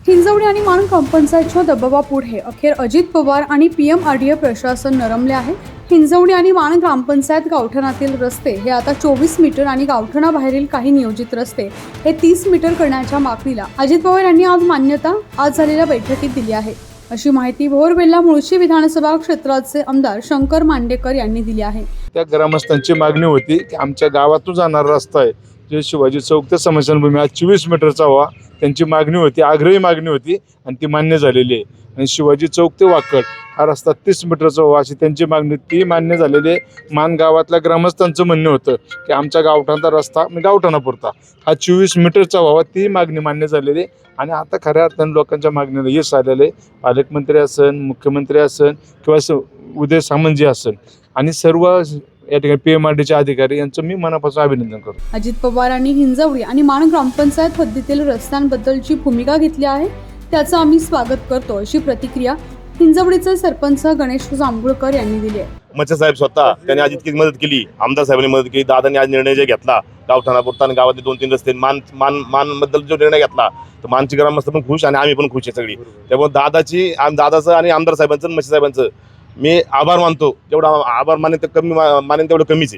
हिंजवडी आणि मान ग्रामपंचायतच्या दबावापुढे अखेर अजित पवार आणि पीएमआरडीए प्रशासन नरमले आहे। हिंजवडी आणि मान ग्रामपंचायत गावठाणातील रस्ते हे आता 24 मीटर आणि गावठाणाबाहेरील काही नियोजित रस्ते हे 30 मीटर करण्याच्या मागणीला अजित पवार यांनी आज मान्यता आज झालेल्या बैठकीत दिली आहे, अशी माहिती भोरवेल्ला मुळशी विधानसभा क्षेत्राचे आमदार शंकर मांडेकर यांनी दिली आहे। त्या ग्रामस्थांची मागणी होती की आमच्या गावातून जाणारा रस्ता आहे जे शिवाजी चौक ते स्मशानभूमी आज 24 मीटरचा व्हावा, त्यांची मागणी होती, आग्रही मागणी होती आणि ती मान्य झालेली आहे। आणि शिवाजी चौक ते वाकड हा रस्ता 30 मीटरचा व्हावा अशी त्यांची मागणी, ती मान्य झालेली आहे। मान गावातल्या ग्रामस्थांचं म्हणणं होतं की आमच्या गावठाणचा रस्ता गावठाणापुरता हा 24 मीटरचा व्हावा, ती मागणी मान्य झालेली आहे। आणि आता खऱ्या अर्थानं लोकांच्या मागणीला यश आलेलं आहे। पालकमंत्री असन, मुख्यमंत्री असन किंवा उदय सामंत जी असन आणि सर्व या ठिकाणी पीएमआरडीचे अधिकारी यांचं मी मनापासून अभिनंदन करतो। अजित पवारांनी हिंजवडी आणि मान ग्रामपंचायत हद्दीतील रस्त्यांबद्दलची भूमिका घेतली आहे, त्याचं आम्ही स्वागत करतो, अशी प्रतिक्रिया हिंजवडीचे सरपंच गणेश जांभूळकर यांनी दिली आहे। मच्छे साहेब स्वतः त्यांनी आज इतकी मदत केली, आमदार साहेबांनी मदत केली, दादांनी आज निर्णय जे घेतला गावठाणापुरता आणि गावातले 2-3 रस्ते मान बद्दल जो निर्णय घेतला तर मानची ग्रामस्थ पण खुश आणि आम्ही पण खुश आहे सगळी। त्यामुळे दादाचं आणि आमदार साहेबांचं, मच्छे साहेबांचं मी आभार मानतो। जेवढा आभार मानेन तेवढं कमीच आहे।